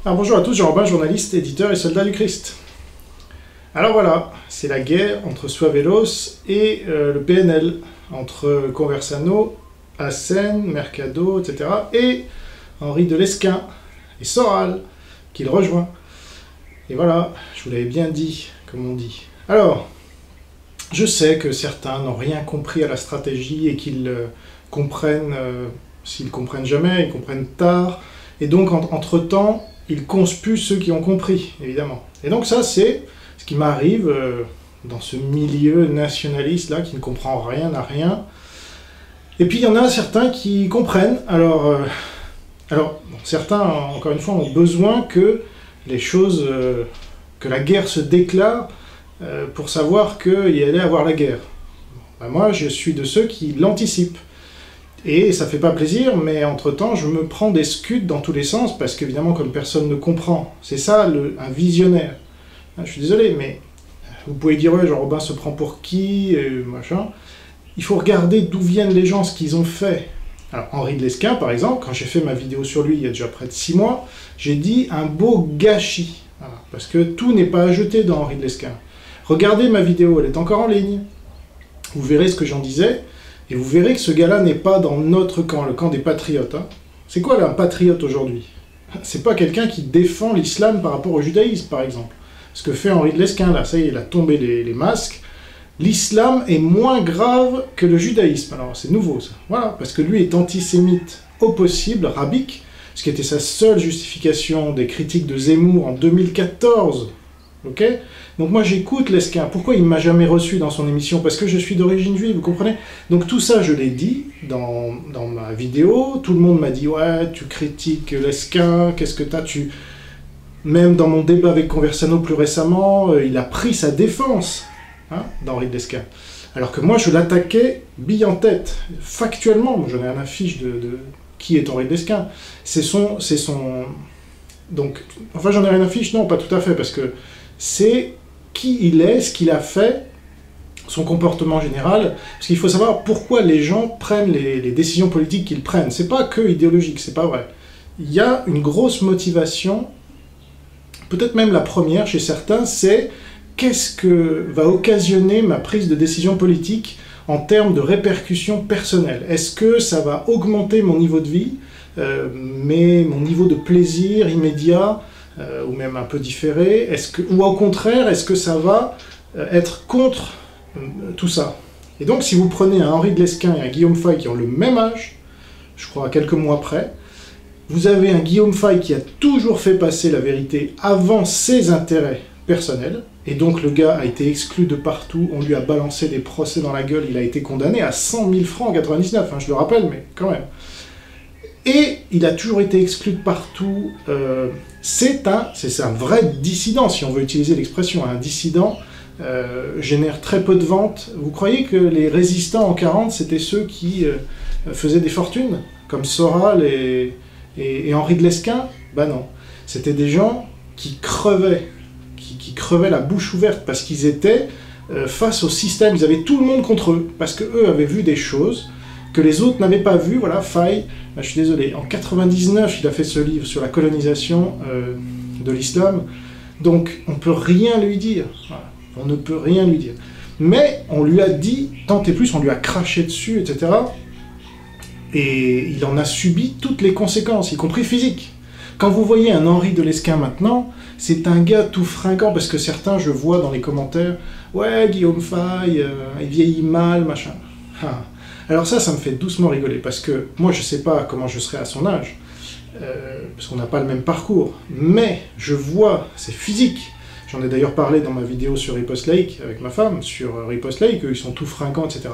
Alors bonjour à tous, Jean Robin, journaliste, éditeur et soldat du Christ. Alors voilà, c'est la guerre entre Suavelos et le PNL, entre Conversano, Hassen, Mercado, etc. et Henri de Lesquen et Soral, qui le rejoint. Et voilà, je vous l'avais bien dit, comme on dit. Alors, je sais que certains n'ont rien compris à la stratégie et qu'ils comprennent, s'ils comprennent jamais, ils comprennent tard. Et donc, entre-temps, ils conspuent ceux qui ont compris, évidemment. Et donc ça, c'est ce qui m'arrive dans ce milieu nationaliste-là, qui ne comprend rien à rien. Et puis, il y en a certains qui comprennent. Alors certains, encore une fois, ont besoin que les choses, que la guerre se déclare pour savoir qu'il y allait avoir la guerre. Ben moi, je suis de ceux qui l'anticipent. Et ça fait pas plaisir, mais entre-temps, je me prends des scuds dans tous les sens, parce qu'évidemment, comme personne ne comprend, c'est ça, un visionnaire. Je suis désolé, mais vous pouvez dire, ouais, Jean Robin se prend pour qui, machin. Il faut regarder d'où viennent les gens, ce qu'ils ont fait. Alors, Henri de Lesquen, par exemple, quand j'ai fait ma vidéo sur lui, il y a déjà près de 6 mois, j'ai dit un beau gâchis. Voilà, parce que tout n'est pas à jeter dans Henri de Lesquen. Regardez ma vidéo, elle est encore en ligne. Vous verrez ce que j'en disais. Et vous verrez que ce gars-là n'est pas dans notre camp, le camp des patriotes. Hein. C'est quoi là, un patriote aujourd'hui? C'est pas quelqu'un qui défend l'islam par rapport au judaïsme, par exemple. Ce que fait Henri de Lesquen, là, ça y est, il a tombé les masques. L'islam est moins grave que le judaïsme. Alors, c'est nouveau, ça. Voilà, parce que lui est antisémite au possible, rabbik, ce qui était sa seule justification des critiques de Zemmour en 2014. Ok? Donc moi j'écoute Lesquen. Pourquoi il ne m'a jamais reçu dans son émission? Parce que je suis d'origine juive, vous comprenez? Donc tout ça je l'ai dit dans ma vidéo. Tout le monde m'a dit ouais, tu critiques Lesquen, qu'est-ce que t'as, tu... Même dans mon débat avec Conversano plus récemment, il a pris sa défense hein, d'Henri de Lesquen. Alors que moi je l'attaquais bille en tête. Factuellement, j'en ai un affiche de qui est Henri de Lesquen. C'est son... Donc, enfin j'en ai rien affiche, non, pas tout à fait, parce que c'est qui il est, ce qu'il a fait, son comportement général, parce qu'il faut savoir pourquoi les gens prennent les décisions politiques qu'ils prennent. C'est pas que idéologique, c'est pas vrai. Il y a une grosse motivation, peut-être même la première chez certains, c'est qu'est-ce que va occasionner ma prise de décision politique en termes de répercussions personnelles. Est-ce que ça va augmenter mon niveau de vie, mais mon niveau de plaisir immédiat, ou même un peu différé, ou au contraire, est-ce que ça va être contre tout ça? Et donc, si vous prenez un Henri de Lesquen et un Guillaume Fay qui ont le même âge, je crois à quelques mois près, vous avez un Guillaume Fay qui a toujours fait passer la vérité avant ses intérêts personnels, et donc le gars a été exclu de partout, on lui a balancé des procès dans la gueule, il a été condamné à 100 000 francs en 99, hein, je le rappelle, mais quand même. Et il a toujours été exclu de partout. C'est un vrai dissident, si on veut utiliser l'expression. Un dissident génère très peu de ventes. Vous croyez que les résistants en 40, c'était ceux qui faisaient des fortunes, comme Soral et Henri de Lesquen? Ben non. C'était des gens qui crevaient, qui crevaient la bouche ouverte, parce qu'ils étaient face au système. Ils avaient tout le monde contre eux, parce qu'eux avaient vu des choses que les autres n'avaient pas vu. Voilà, Fay, je suis désolé, en 99, il a fait ce livre sur la colonisation de l'islam, donc on ne peut rien lui dire, voilà. On ne peut rien lui dire. Mais on lui a dit, tant et plus, on lui a craché dessus, etc. Et il en a subi toutes les conséquences, y compris physiques. Quand vous voyez un Henri de Lesquen maintenant, c'est un gars tout fringant, parce que certains, je vois dans les commentaires, ouais, Guillaume Fay, il vieillit mal, machin. Ah. Alors ça me fait doucement rigoler, parce que moi je ne sais pas comment je serai à son âge, parce qu'on n'a pas le même parcours, mais je vois, c'est physique. J'en ai d'ailleurs parlé dans ma vidéo sur Riposte Lake, avec ma femme, sur Riposte Lake, ils sont tout fringants, etc.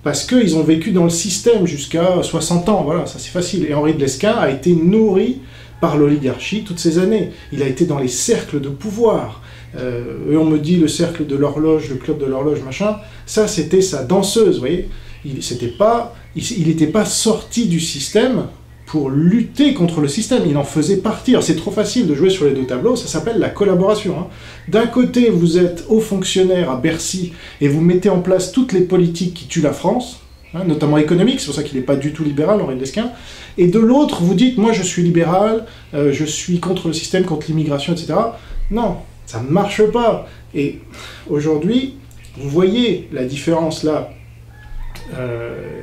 Parce qu'ils ont vécu dans le système jusqu'à 60 ans, voilà, ça c'est facile. Et Henri de Lesquen a été nourri par l'oligarchie toutes ces années. Il a été dans les cercles de pouvoir. Et on me dit le cercle de l'horloge, le club de l'horloge, machin, ça c'était sa danseuse, vous voyez. Il n'était pas sorti du système pour lutter contre le système, il en faisait partie. Alors c'est trop facile de jouer sur les deux tableaux, ça s'appelle la collaboration. Hein. D'un côté, vous êtes haut fonctionnaire à Bercy et vous mettez en place toutes les politiques qui tuent la France, hein, notamment économique, c'est pour ça qu'il n'est pas du tout libéral, Henri de Lesquen, et de l'autre, vous dites, moi je suis libéral, je suis contre le système, contre l'immigration, etc. Non, ça ne marche pas. Et aujourd'hui, vous voyez la différence là.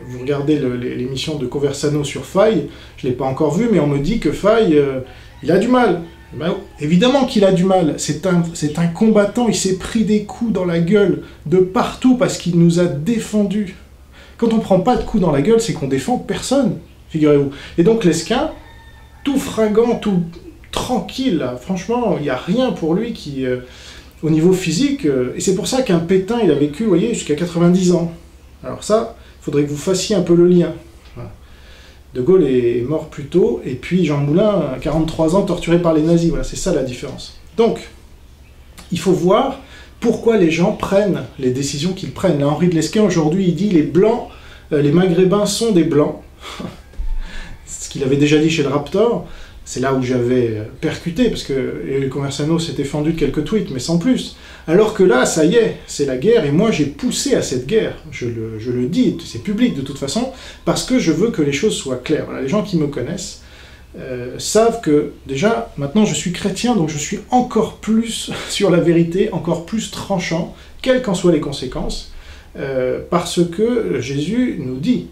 Vous regardez l'émission de Conversano sur Faye, je ne l'ai pas encore vu, mais on me dit que Faye, il a du mal. Ben, évidemment qu'il a du mal, c'est un combattant, il s'est pris des coups dans la gueule de partout parce qu'il nous a défendus. Quand on ne prend pas de coups dans la gueule, c'est qu'on défend personne, figurez-vous. Et donc Lesquen, tout fringant, tout tranquille, là, franchement, il n'y a rien pour lui qui, au niveau physique, et c'est pour ça qu'un Pétain, il a vécu, vous voyez, jusqu'à 90 ans. Alors ça, il faudrait que vous fassiez un peu le lien. Voilà. De Gaulle est mort plus tôt, et puis Jean Moulin, à 43 ans, torturé par les nazis. Voilà, c'est ça la différence. Donc, il faut voir pourquoi les gens prennent les décisions qu'ils prennent. Là, Henri de Lesquen, aujourd'hui, il dit « les Blancs, les Maghrébins sont des Blancs ». Ce qu'il avait déjà dit chez le Raptor, c'est là où j'avais percuté, parce que le Conversano s'était fendu de quelques tweets, mais sans plus. Alors que là, ça y est, c'est la guerre, et moi j'ai poussé à cette guerre, je le dis, c'est public de toute façon, parce que je veux que les choses soient claires. Voilà, les gens qui me connaissent savent que, déjà, maintenant je suis chrétien, donc je suis encore plus sur la vérité, encore plus tranchant, quelles qu'en soient les conséquences, parce que Jésus nous dit,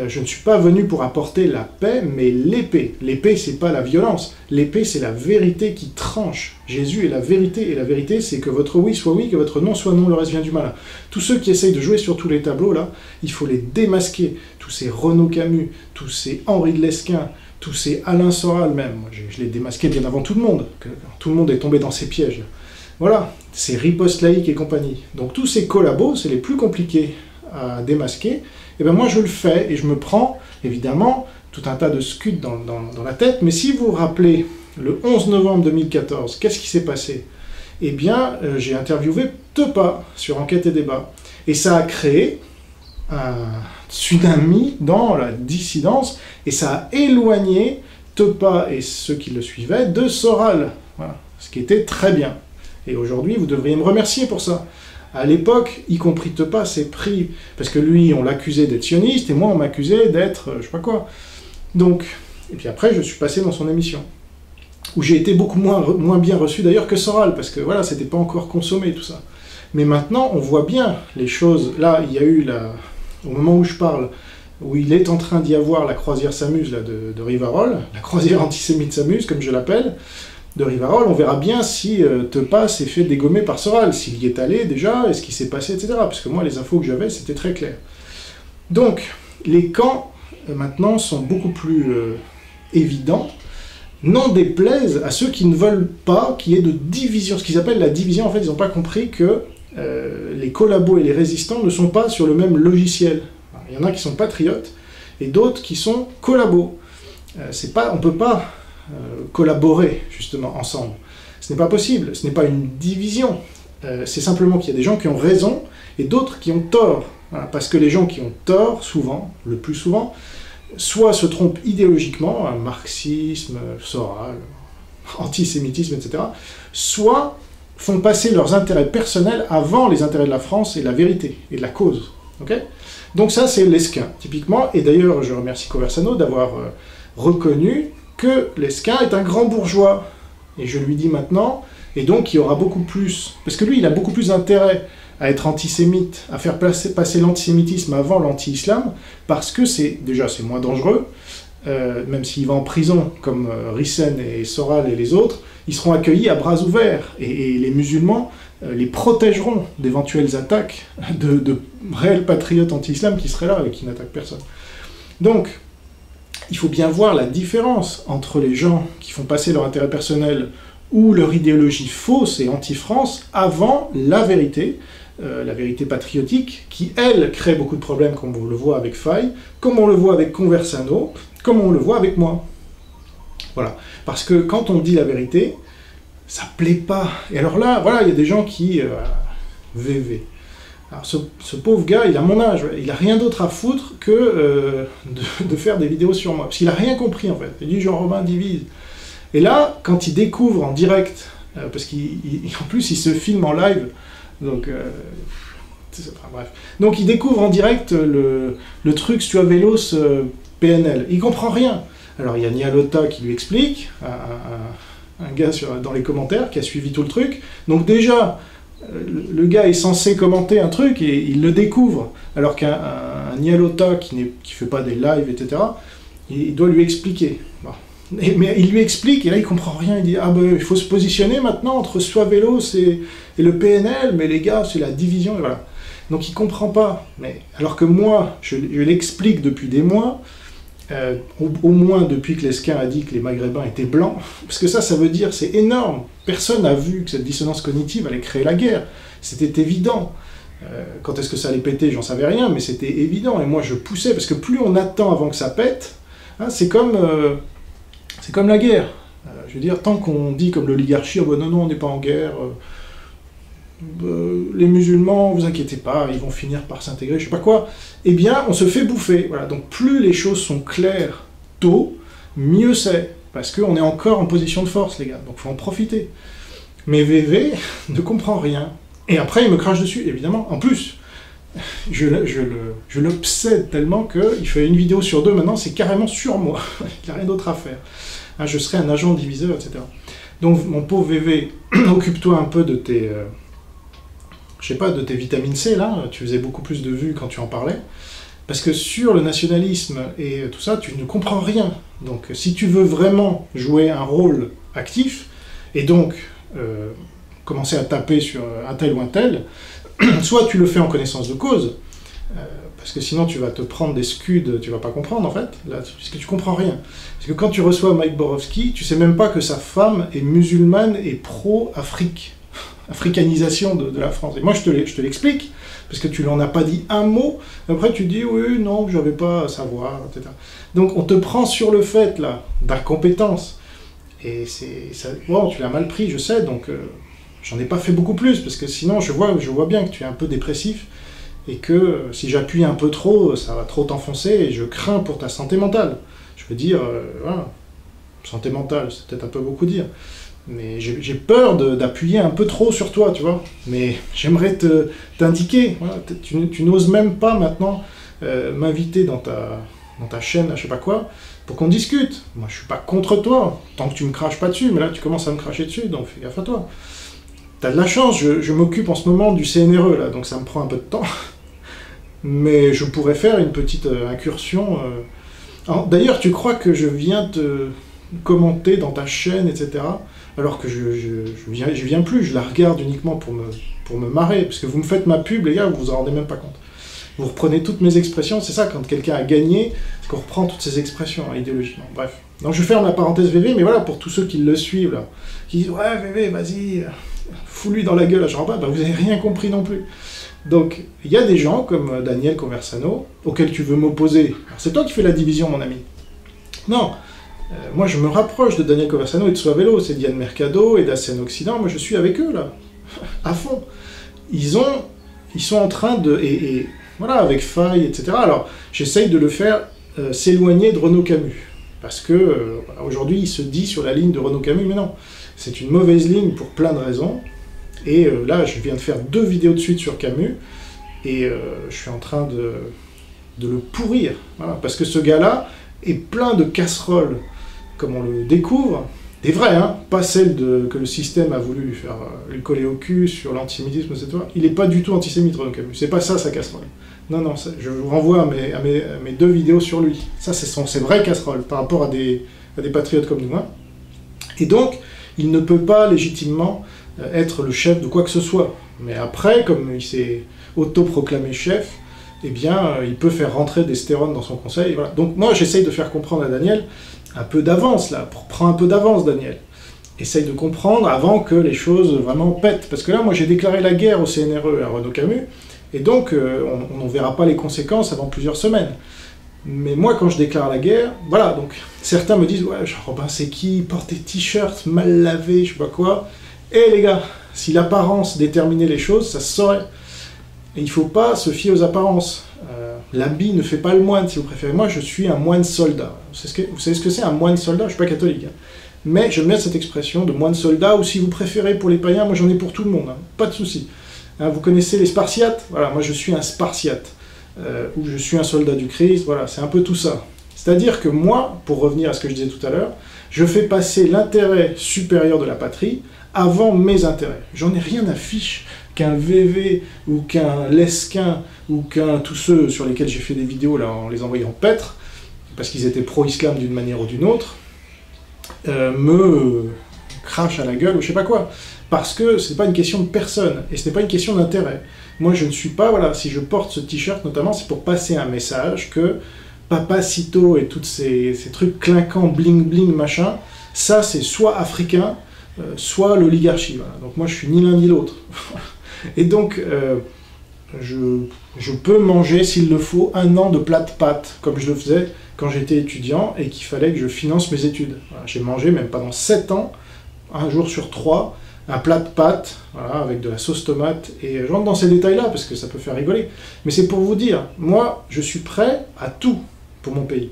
je ne suis pas venu pour apporter la paix, mais l'épée. L'épée, c'est pas la violence. L'épée, c'est la vérité qui tranche. Jésus est la vérité, et la vérité, c'est que votre oui soit oui, que votre non soit non, le reste vient du malin. Tous ceux qui essayent de jouer sur tous les tableaux, là, il faut les démasquer. Tous ces Renaud Camus, tous ces Henri de Lesquen, tous ces Alain Soral même. Moi, je les démasquais bien avant tout le monde, que tout le monde est tombé dans ces pièges. Voilà, ces ripostes laïques et compagnie. Donc tous ces collabos, c'est les plus compliqués à démasquer. Et bien moi je le fais, et je me prends, évidemment, tout un tas de scuds dans la tête, mais si vous vous rappelez, le 11 novembre 2014, qu'est-ce qui s'est passé? Eh bien, j'ai interviewé Tepa sur Enquête et Débat, et ça a créé un tsunami dans la dissidence, et ça a éloigné Tepa et ceux qui le suivaient de Soral, voilà, ce qui était très bien. Et aujourd'hui, vous devriez me remercier pour ça. À l'époque, y compris Tepa s'est pris, parce que lui, on l'accusait d'être sioniste, et moi, on m'accusait d'être je sais pas quoi. Donc, et puis après, je suis passé dans son émission, où j'ai été beaucoup moins bien reçu d'ailleurs que Soral, parce que voilà, c'était pas encore consommé tout ça. Mais maintenant, on voit bien les choses. Là, il y a eu, au moment où je parle, où il est en train d'y avoir la croisière s'amuse là, de Rivarol, la croisière antisémite s'amuse, comme je l'appelle, de Rivarol, on verra bien si Tepa s'est fait dégommer par Soral, s'il y est allé déjà, et ce qui s'est passé, etc. Parce que moi, les infos que j'avais, c'était très clair. Donc, les camps, maintenant, sont beaucoup plus évidents, n'en déplaise à ceux qui ne veulent pas qu'il y ait de division. Ce qu'ils appellent la division, en fait, ils n'ont pas compris que les collabos et les résistants ne sont pas sur le même logiciel. Il y en a qui sont patriotes, et d'autres qui sont collabos. On ne peut pas collaborer justement ensemble. Ce n'est pas possible, ce n'est pas une division. C'est simplement qu'il y a des gens qui ont raison et d'autres qui ont tort. Voilà, parce que les gens qui ont tort, souvent, le plus souvent, soit se trompent idéologiquement, un marxisme, Soral, antisémitisme, etc., soit font passer leurs intérêts personnels avant les intérêts de la France et de la vérité, et de la cause. Okay, donc ça, c'est Lesquen, typiquement, et d'ailleurs, je remercie Conversano d'avoir reconnu que Lesquen est un grand bourgeois. Et je lui dis maintenant, et donc il y aura beaucoup plus, parce que lui il a beaucoup plus d'intérêt à être antisémite, à faire passer l'antisémitisme avant l'anti-islam, parce que c'est moins dangereux, même s'il va en prison comme Rissen et Soral et les autres, ils seront accueillis à bras ouverts, et les musulmans les protégeront d'éventuelles attaques de réels patriotes anti-islam qui seraient là et qui n'attaquent personne. Donc, il faut bien voir la différence entre les gens qui font passer leur intérêt personnel ou leur idéologie fausse et anti-France avant la vérité patriotique, qui, elle, crée beaucoup de problèmes, comme on le voit avec Faye, comme on le voit avec Conversano, comme on le voit avec moi. Voilà. Parce que quand on dit la vérité, ça plaît pas. Et alors là, voilà, il y a des gens qui... VV. Alors ce pauvre gars, il a mon âge, il a rien d'autre à foutre que de faire des vidéos sur moi. Parce qu'il a rien compris, en fait. Il dit Jean-Robin divise. Et là, quand il découvre en direct, parce qu'en plus il se filme en live, donc Enfin, bref. Donc il découvre en direct le truc Stuart Velos PNL. Il comprend rien. Alors il y a Nialota qui lui explique, un gars dans les commentaires qui a suivi tout le truc. Donc déjà, le gars est censé commenter un truc et il le découvre. Alors qu'un Nialota qui fait pas des lives, etc., il doit lui expliquer. Bon. Mais il lui explique, et là il comprend rien, il dit « Ah ben, il faut se positionner maintenant entre Suavelos et le PNL, mais les gars, c'est la division, et voilà. » Donc il comprend pas, mais alors que moi, je l'explique depuis des mois, au moins depuis que Lesquin a dit que les Maghrébins étaient blancs, parce que ça veut dire, c'est énorme. Personne n'a vu que cette dissonance cognitive allait créer la guerre, c'était évident. Quand est-ce que ça allait péter, j'en savais rien, mais c'était évident, et moi je poussais, parce que plus on attend avant que ça pète, hein, c'est comme la guerre. Je veux dire, tant qu'on dit comme l'oligarchie, oh ben non, on n'est pas en guerre, les musulmans, vous inquiétez pas, ils vont finir par s'intégrer, je sais pas quoi, eh bien, on se fait bouffer. Voilà. Donc plus les choses sont claires tôt, mieux c'est, parce qu'on est encore en position de force, les gars, donc il faut en profiter. Mais VV ne comprend rien. Et après, il me crache dessus, évidemment. En plus, je l'obsède tellement qu'il fait une vidéo sur 2 maintenant, c'est carrément sur moi. Il n'y a rien d'autre à faire. Hein, je serai un agent diviseur, etc. Donc, mon pauvre VV, occupe-toi un peu de tes... je sais pas, de tes vitamines C, là. Tu faisais beaucoup plus de vues quand tu en parlais. Parce que sur le nationalisme et tout ça, tu ne comprends rien. Donc, si tu veux vraiment jouer un rôle actif, et donc commencer à taper sur un tel ou un tel, soit tu le fais en connaissance de cause, parce que sinon tu vas te prendre des scuds, tu vas pas comprendre en fait, là, parce que tu comprends rien. Parce que quand tu reçois Mike Borowski, tu sais même pas que sa femme est musulmane et pro-Afrique, africanisation de la France. Et moi je te l'explique, parce que tu n'en as pas dit un mot, après tu dis oui, non, j'avais pas à savoir, etc. Donc on te prend sur le fait là, d'incompétence, et bon, tu l'as mal pris, je sais, donc j'en ai pas fait beaucoup plus, parce que sinon je vois bien que tu es un peu dépressif, et que si j'appuie un peu trop, ça va trop t'enfoncer, et je crains pour ta santé mentale. Je veux dire, voilà, santé mentale, c'est peut-être un peu beaucoup dire, mais j'ai peur d'appuyer un peu trop sur toi, tu vois, mais j'aimerais t'indiquer, voilà, tu n'oses même pas maintenant m'inviter dans ta chaîne, je sais pas quoi, pour qu'on discute. Moi je suis pas contre toi, tant que tu me craches pas dessus, mais là tu commences à me cracher dessus, donc fais gaffe à toi. T'as de la chance, je m'occupe en ce moment du CNRE, là, donc ça me prend un peu de temps. Mais je pourrais faire une petite incursion. D'ailleurs, tu crois que je viens te commenter dans ta chaîne, etc. Alors que je viens plus, je la regarde uniquement pour me marrer. Parce que vous me faites ma pub, les gars, vous vous en rendez même pas compte. Vous reprenez toutes mes expressions, c'est ça, quand quelqu'un a gagné, c'est qu'on reprend toutes ses expressions, hein, idéologiquement. Bref. Donc je ferme la parenthèse VV, mais voilà, pour tous ceux qui le suivent, là, qui disent « Ouais, VV, vas-y, fous-lui dans la gueule à Jean-Baptiste », bah, vous n'avez rien compris non plus. Donc, il y a des gens comme Daniel Conversano, auxquels tu veux m'opposer. C'est toi qui fais la division, mon ami. Non, moi je me rapproche de Daniel Conversano et de Suavelos, et Diane Mercado et d'Assen Occident, moi je suis avec eux, là, à fond. Ils sont en train de... Et voilà, avec Faye, etc. Alors, j'essaye de le faire s'éloigner de Renaud Camus. Parce que, aujourd'hui, il se dit sur la ligne de Renaud Camus, mais non, c'est une mauvaise ligne pour plein de raisons. Et là, je viens de faire 2 vidéos de suite sur Camus, et je suis en train de le pourrir. Voilà, parce que ce gars-là est plein de casseroles, comme on le découvre, des vraies, hein, pas celles que le système a voulu lui coller au cul sur l'antisémitisme, etc. Il n'est pas du tout antisémite, Renaud Camus. C'est pas ça, sa casserole. Non, non, je vous renvoie à mes 2 vidéos sur lui. Ça, c'est ses vraies casseroles, par rapport à des patriotes comme nous. Hein. Et donc, il ne peut pas légitimement être le chef de quoi que ce soit. Mais après, comme il s'est autoproclamé chef, eh bien, il peut faire rentrer des stérones dans son conseil. Voilà. Donc moi, j'essaye de faire comprendre à Daniel un peu d'avance, là. Prends un peu d'avance, Daniel. Essaye de comprendre avant que les choses vraiment pètent. Parce que là, moi, j'ai déclaré la guerre au CNRE à Renaud Camus, et donc, on ne verra pas les conséquences avant plusieurs semaines. Mais moi, quand je déclare la guerre, voilà, donc, certains me disent, ouais, Jean-Robin, c'est qui? Il porte des t-shirts mal lavés, je sais pas quoi. Eh les gars, si l'apparence déterminait les choses, ça se saurait. Et il ne faut pas se fier aux apparences. L'habit ne fait pas le moine, si vous préférez. Moi, je suis un moine soldat. Vous savez ce que c'est un moine soldat? Je ne suis pas catholique. Hein. Mais j'aime bien cette expression de moine soldat, ou si vous préférez pour les païens, moi j'en ai pour tout le monde, hein. Pas de souci. Hein, vous connaissez les Spartiates? Voilà, moi je suis un Spartiate, ou je suis un soldat du Christ, voilà, c'est un peu tout ça. C'est-à-dire que moi, pour revenir à ce que je disais tout à l'heure, je fais passer l'intérêt supérieur de la patrie avant mes intérêts. J'en ai rien à fiche qu'un VV, ou qu'un Lesquin, ou qu'un tous ceux sur lesquels j'ai fait des vidéos là, en les envoyant paître, parce qu'ils étaient pro-islam d'une manière ou d'une autre, me crache à la gueule ou je sais pas quoi. Parce que c'est pas une question de personne, et ce n'est pas une question d'intérêt. Moi je ne suis pas, voilà, si je porte ce t-shirt notamment, c'est pour passer un message que Papacito et tous ces trucs clinquants, bling bling, machin, ça c'est soit africain, soit l'oligarchie. Voilà. Donc moi je suis ni l'un ni l'autre. Et donc je peux manger, s'il le faut, 1 an de plat de pâtes, comme je le faisais quand j'étais étudiant et qu'il fallait que je finance mes études. Voilà. J'ai mangé même pendant 7 ans, un jour sur 3, un plat de pâtes, voilà, avec de la sauce tomate, et je rentre dans ces détails-là, parce que ça peut faire rigoler. Mais c'est pour vous dire, moi, je suis prêt à tout pour mon pays.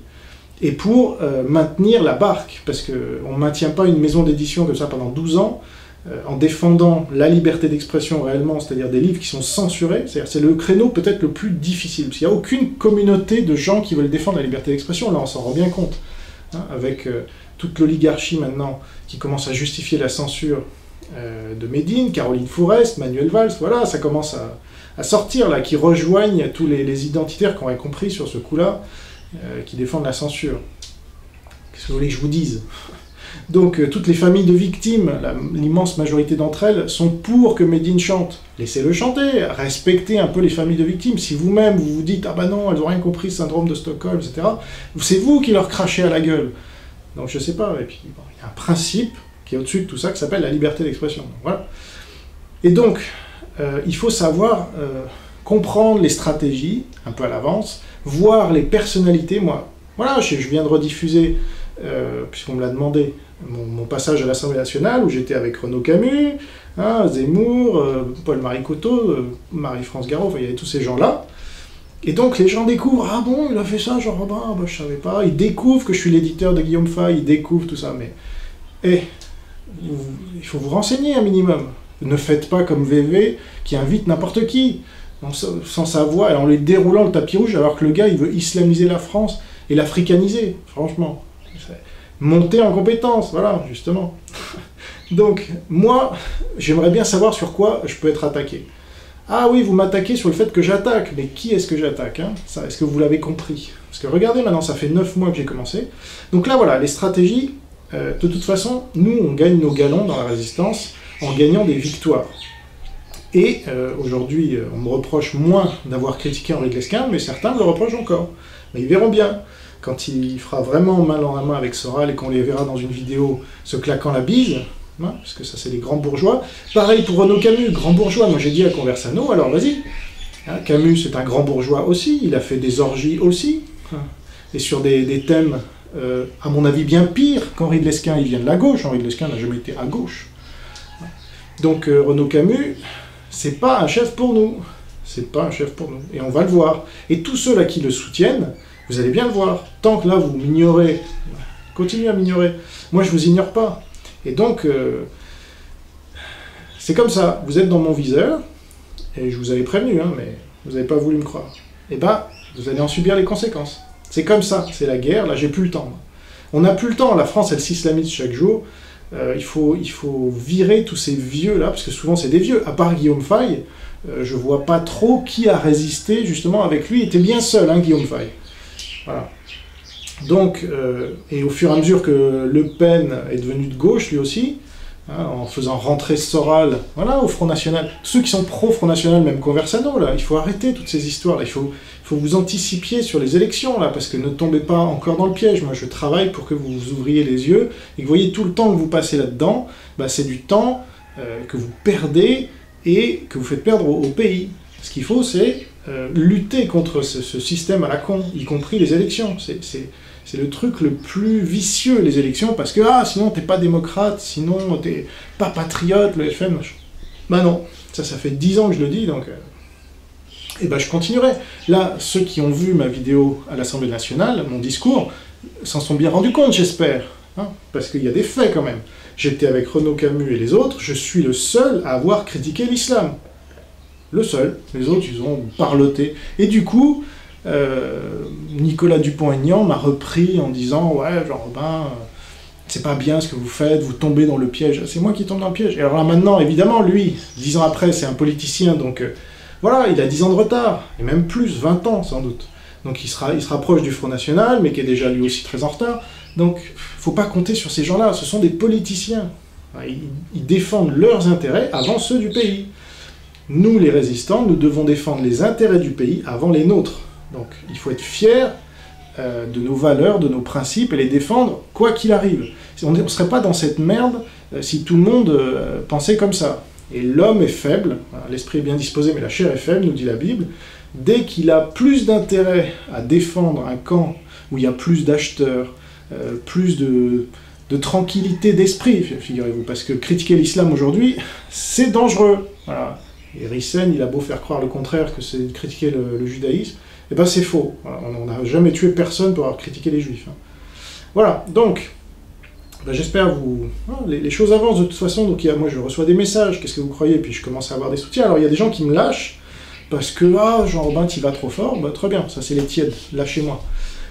Et pour maintenir la barque, parce qu'on ne maintient pas une maison d'édition comme ça pendant 12 ans, en défendant la liberté d'expression réellement, c'est-à-dire des livres qui sont censurés, c'est le créneau peut-être le plus difficile, parce qu'il n'y a aucune communauté de gens qui veulent défendre la liberté d'expression, là on s'en rend bien compte, hein, avec toute l'oligarchie maintenant qui commence à justifier la censure de Médine, Caroline Fourest, Manuel Valls, voilà, ça commence à sortir, là, qui rejoignent tous les identitaires qu'on aurait compris sur ce coup-là, qui défendent la censure. Qu'est-ce que vous voulez que je vous dise? Donc, toutes les familles de victimes, l'immense majorité d'entre elles, sont pour que Médine chante. Laissez-le chanter, respectez un peu les familles de victimes. Si vous-même, vous vous dites « Ah bah non, elles n'ont rien compris, syndrome de Stockholm, etc. » C'est vous qui leur crachez à la gueule. Donc, je sais pas, et puis, bon, il y a un principe qui est au-dessus de tout ça, qui s'appelle la liberté d'expression. Voilà. Et donc, il faut savoir comprendre les stratégies, un peu à l'avance, voir les personnalités. Moi, voilà, je viens de rediffuser, puisqu'on me l'a demandé, mon passage à l'Assemblée nationale, où j'étais avec Renaud Camus, hein, Zemmour, Paul-Marie Coteau, Marie-France Garot, enfin, il y avait tous ces gens-là. Et donc les gens découvrent, ah bon, il a fait ça, genre, bah, je savais pas. Ils découvrent que je suis l'éditeur de Guillaume Fay, ils découvrent tout ça, mais... il faut vous renseigner un minimum. Ne faites pas comme VV qui invite n'importe qui, sans savoir, et en lui déroulant le tapis rouge, alors que le gars, il veut islamiser la France et l'africaniser, franchement. Monter en compétence, voilà, justement. Donc, moi, j'aimerais bien savoir sur quoi je peux être attaqué. Ah oui, vous m'attaquez sur le fait que j'attaque, mais qui est-ce que j'attaque, hein? Est-ce que vous l'avez compris? Parce que regardez, maintenant, ça fait 9 mois que j'ai commencé. Donc là, voilà, les stratégies... de toute façon, nous, on gagne nos galons dans la résistance en gagnant des victoires. Et aujourd'hui, on me reproche moins d'avoir critiqué Henri de Lesquin, mais certains me le reprochent encore. Mais ils verront bien, quand il fera vraiment main dans la main avec Soral et qu'on les verra dans une vidéo se claquant la bise, hein, parce que ça c'est les grands bourgeois. Pareil pour Renaud Camus, grand bourgeois, moi j'ai dit à Conversano, alors vas-y. Hein, Camus c'est un grand bourgeois aussi, il a fait des orgies aussi, hein, et sur des thèmes... à mon avis bien pire qu'Henri de Lesquin, il vient de la gauche, Henri de Lesquin n'a jamais été à gauche. Donc Renaud Camus, c'est pas un chef pour nous, c'est pas un chef pour nous, et on va le voir. Et tous ceux-là qui le soutiennent, vous allez bien le voir, tant que là vous m'ignorez, continuez à m'ignorer, moi je vous ignore pas. Et donc, c'est comme ça, vous êtes dans mon viseur, et je vous avais prévenu, hein, mais vous n'avez pas voulu me croire. Et ben, vous allez en subir les conséquences. C'est comme ça, c'est la guerre, là j'ai plus le temps. On n'a plus le temps, la France elle s'islamise chaque jour, il faut virer tous ces vieux là, parce que souvent c'est des vieux, à part Guillaume Fay, je vois pas trop qui a résisté justement avec lui, il était bien seul, hein, Guillaume Fay. Voilà. Donc, et au fur et à mesure que Le Pen est devenu de gauche lui aussi, hein, en faisant rentrer Soral, voilà, au Front National, ceux qui sont pro-Front National, même Conversano, là, il faut arrêter toutes ces histoires là, il faut vous anticipiez sur les élections, là, parce que ne tombez pas encore dans le piège. Moi, je travaille pour que vous vous ouvriez les yeux, et que vous voyez tout le temps que vous passez là-dedans, bah, c'est du temps que vous perdez, et que vous faites perdre au pays. Ce qu'il faut, c'est lutter contre ce système à la con, y compris les élections. C'est le truc le plus vicieux, les élections, parce que, ah, sinon t'es pas démocrate, sinon t'es pas patriote, le FN, machin. Bah non, ça fait 10 ans que je le dis, donc... et ben je continuerai. Là, ceux qui ont vu ma vidéo à l'Assemblée nationale, mon discours, s'en sont bien rendus compte, j'espère. Hein, parce qu'il y a des faits quand même. J'étais avec Renaud Camus et les autres, je suis le seul à avoir critiqué l'islam. Le seul. Les autres, ils ont parloté. Et du coup, Nicolas Dupont-Aignan m'a repris en disant « Ouais, Jean-Robin, c'est pas bien ce que vous faites, vous tombez dans le piège. » C'est moi qui tombe dans le piège. Et alors là, maintenant, évidemment, lui, 10 ans après, c'est un politicien, donc voilà, il a 10 ans de retard, et même plus, 20 ans sans doute. Donc il se rapproche du Front National, mais qui est déjà lui aussi très en retard. Donc, faut pas compter sur ces gens-là, ce sont des politiciens. Ils défendent leurs intérêts avant ceux du pays. Nous, les résistants, nous devons défendre les intérêts du pays avant les nôtres. Donc, il faut être fier de nos valeurs, de nos principes, et les défendre quoi qu'il arrive. On ne serait pas dans cette merde si tout le monde pensait comme ça. Et l'homme est faible, l'esprit est bien disposé, mais la chair est faible, nous dit la Bible. Dès qu'il a plus d'intérêt à défendre un camp où il y a plus d'acheteurs, plus de tranquillité d'esprit, figurez-vous, parce que critiquer l'islam aujourd'hui, c'est dangereux. Voilà. Et Rissen, il a beau faire croire le contraire, que c'est de critiquer le judaïsme, et ben c'est faux. Voilà. On n'a jamais tué personne pour avoir critiqué les juifs. Hein. Voilà, donc, ben j'espère vous... Les choses avancent de toute façon, donc moi je reçois des messages, qu'est-ce que vous croyez, puis je commence à avoir des soutiens. Alors il y a des gens qui me lâchent, parce que, Jean-Robin, t'y vas trop fort, ben, très bien, ça c'est les tièdes, lâchez-moi.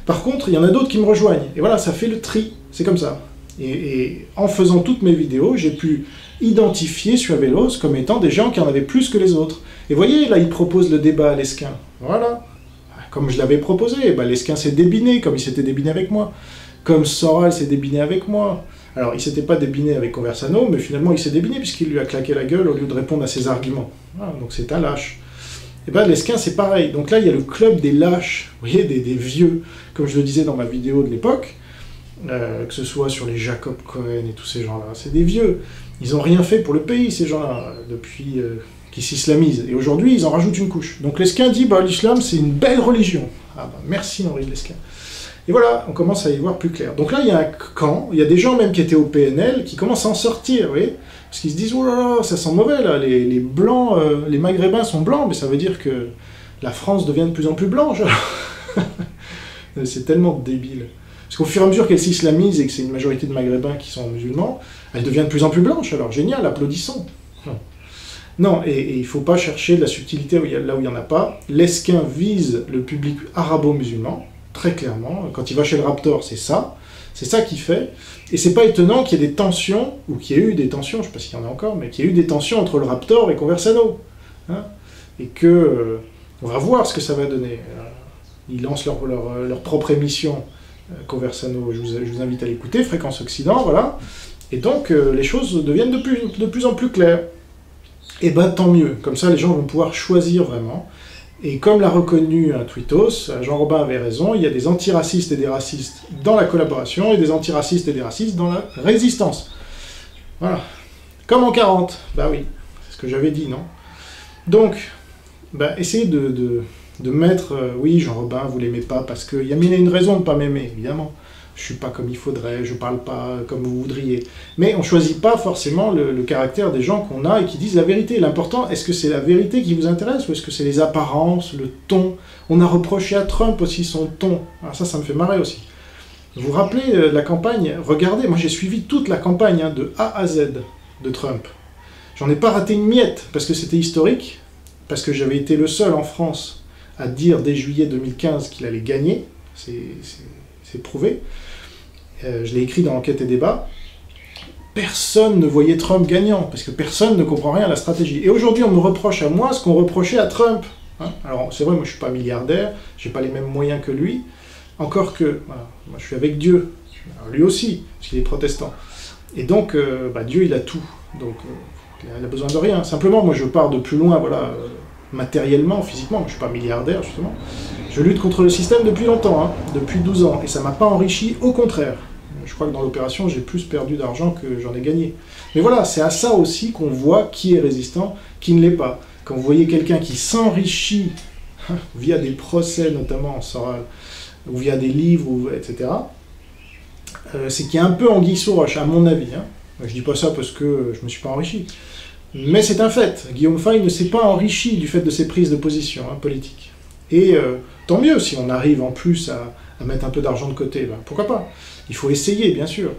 Par contre, il y en a d'autres qui me rejoignent, et voilà, ça fait le tri, c'est comme ça. Et en faisant toutes mes vidéos, j'ai pu identifier Suavelos comme étant des gens qui en avaient plus que les autres. Et vous voyez, là, il propose le débat à Lesquin. Voilà. Comme je l'avais proposé, ben, Lesquin s'est débiné, comme il s'était débiné avec moi. Comme Soral s'est débiné avec moi. Alors, il s'était pas débiné avec Conversano, mais finalement, il s'est débiné puisqu'il lui a claqué la gueule au lieu de répondre à ses arguments. Voilà, donc c'est un lâche. Et bien, Lesquin, c'est pareil. Donc là, il y a le club des lâches, vous voyez, des vieux, comme je le disais dans ma vidéo de l'époque, que ce soit sur les Jacob Cohen et tous ces gens-là. C'est des vieux. Ils n'ont rien fait pour le pays, ces gens-là, depuis qu'ils s'islamisent. Et aujourd'hui, ils en rajoutent une couche. Donc Lesquin dit, bah, l'islam, c'est une belle religion. Ah bah, merci Henri Lesquin. Et voilà, on commence à y voir plus clair. Donc là, il y a un camp, il y a des gens même qui étaient au PNL, qui commencent à en sortir, vous voyez. Parce qu'ils se disent, oh là là, ça sent mauvais, là, les blancs, les maghrébins sont blancs, mais ça veut dire que la France devient de plus en plus blanche. C'est tellement débile. Parce qu'au fur et à mesure qu'elle s'islamise et que c'est une majorité de maghrébins qui sont musulmans, elle devient de plus en plus blanche, alors génial, applaudissons. Non, et il ne faut pas chercher de la subtilité là où il n'y en a pas. Lesquin vise le public arabo-musulman, très clairement. Quand il va chez le Raptor, c'est ça qu'il fait. Et c'est pas étonnant qu'il y ait des tensions, ou qu'il y ait eu des tensions, je ne sais pas s'il y en a encore, mais qu'il y ait eu des tensions entre le Raptor et Conversano. Hein, et que, on va voir ce que ça va donner. Ils lancent leur propre émission, Conversano, je vous invite à l'écouter, Fréquence Occident, voilà. Et donc, les choses deviennent de plus en plus claires. Et ben tant mieux, comme ça les gens vont pouvoir choisir vraiment. Et comme l'a reconnu un tweetos, Jean-Robin avait raison, il y a des antiracistes et des racistes dans la collaboration, et des antiracistes et des racistes dans la résistance. Voilà. Comme en 40, bah oui, c'est ce que j'avais dit, non? Donc, bah, essayez de mettre, oui, Jean-Robin, vous l'aimez pas, parce qu'il y a une raison de ne pas m'aimer, évidemment. Je suis pas comme il faudrait, je parle pas comme vous voudriez. Mais on choisit pas forcément le caractère des gens qu'on a et qui disent la vérité. L'important, est-ce que c'est la vérité qui vous intéresse ou est-ce que c'est les apparences, le ton? On a reproché à Trump aussi son ton. Alors ça me fait marrer aussi. Vous vous rappelez la campagne? Regardez, moi j'ai suivi toute la campagne hein, de A à Z de Trump. J'en ai pas raté une miette parce que c'était historique, parce que j'avais été le seul en France à dire dès juillet 2015 qu'il allait gagner. C'est prouvé. Je l'ai écrit dans Enquête et Débat. Personne ne voyait Trump gagnant, parce que personne ne comprend rien à la stratégie. Et aujourd'hui, on me reproche à moi ce qu'on reprochait à Trump. Hein, alors, c'est vrai, moi je suis pas milliardaire, j'ai pas les mêmes moyens que lui, encore que, voilà, moi je suis avec Dieu, alors, lui aussi, parce qu'il est protestant. Et donc, Dieu, il a tout. Donc, il a besoin de rien. Simplement, moi je pars de plus loin, voilà, matériellement, physiquement, moi je suis pas milliardaire, justement. Je lutte contre le système depuis longtemps, hein, depuis 12 ans, et ça m'a pas enrichi, au contraire. Je crois que dans l'opération, j'ai plus perdu d'argent que j'en ai gagné. Mais voilà, c'est à ça aussi qu'on voit qui est résistant, qui ne l'est pas. Quand vous voyez quelqu'un qui s'enrichit, via des procès notamment, ou via des livres, etc., c'est qu'il y a un peu anguille sous roche, à mon avis. Hein. Je dis pas ça parce que je me suis pas enrichi. Mais c'est un fait. Guillaume Fay ne s'est pas enrichi du fait de ses prises de position hein, politiques. Et tant mieux si on arrive en plus à mettre un peu d'argent de côté, ben, pourquoi pas. Il faut essayer, bien sûr.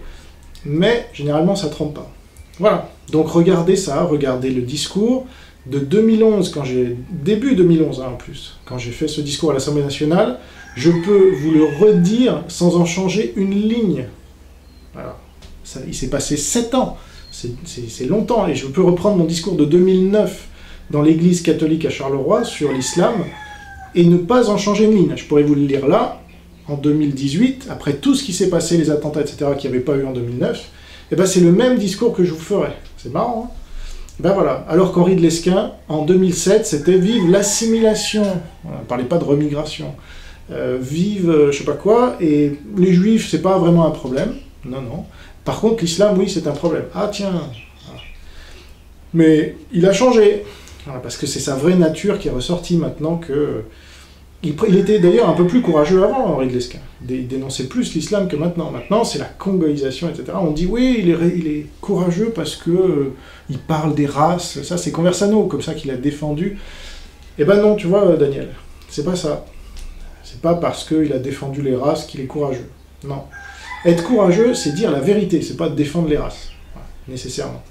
Mais généralement, ça ne trompe pas. Voilà. Donc regardez ça, regardez le discours, de 2011, début 2011 hein, en plus, quand j'ai fait ce discours à l'Assemblée nationale, je peux vous le redire sans en changer une ligne. Voilà. Ça, il s'est passé 7 ans, c'est longtemps, et je peux reprendre mon discours de 2009 dans l'église catholique à Charleroi sur l'islam, et ne pas en changer une ligne. Je pourrais vous le lire là, en 2018, après tout ce qui s'est passé, les attentats, etc., qu'il n'y avait pas eu en 2009, et ben c'est le même discours que je vous ferai. C'est marrant, hein? Ben voilà. Alors qu'Henri de Lesquen, en 2007, c'était « Vive l'assimilation ». On ne parlait pas de remigration. Vive je sais pas quoi, et les juifs, c'est pas vraiment un problème. Non, non. Par contre, l'islam, oui, c'est un problème. Ah tiens. Mais il a changé. Voilà, parce que c'est sa vraie nature qui est ressortie maintenant que... Il était d'ailleurs un peu plus courageux avant, Henri de Lesquen. Il dénonçait plus l'islam que maintenant. Maintenant, c'est la congoïsation, etc. On dit, oui, il est courageux parce que il parle des races. Ça, c'est Conversano, comme ça, qu'il a défendu. Eh ben non, tu vois, Daniel, c'est pas ça. C'est pas parce qu'il a défendu les races qu'il est courageux. Non. Être courageux, c'est dire la vérité, c'est pas défendre les races. Voilà, nécessairement.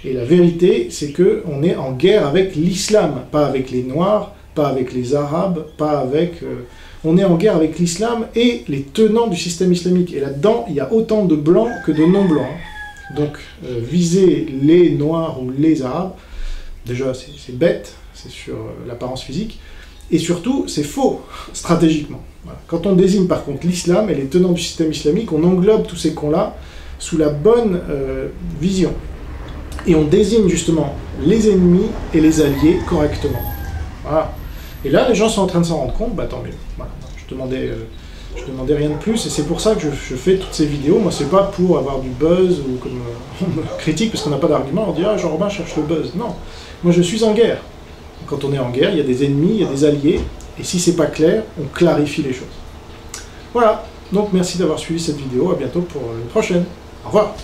Et la vérité, c'est qu'on est en guerre avec l'islam, pas avec les Noirs, pas avec les Arabes, pas avec... on est en guerre avec l'islam et les tenants du système islamique. Et là-dedans, il y a autant de blancs que de non-blancs. Donc, viser les Noirs ou les Arabes, déjà, c'est bête, c'est sur l'apparence physique, et surtout, c'est faux, stratégiquement. Voilà. Quand on désigne, par contre, l'islam et les tenants du système islamique, on englobe tous ces cons-là sous la bonne vision. Et on désigne, justement, les ennemis et les alliés correctement. Voilà. Et là, les gens sont en train de s'en rendre compte, bah tant mieux. Voilà. Je demandais rien de plus, et c'est pour ça que je fais toutes ces vidéos. Moi, c'est pas pour avoir du buzz, ou comme on me critique, parce qu'on n'a pas d'argument, on dit « Ah, Jean-Robin cherche le buzz ». Non, moi je suis en guerre. Quand on est en guerre, il y a des ennemis, il y a des alliés, et si c'est pas clair, on clarifie les choses. Voilà, donc merci d'avoir suivi cette vidéo, à bientôt pour une prochaine. Au revoir.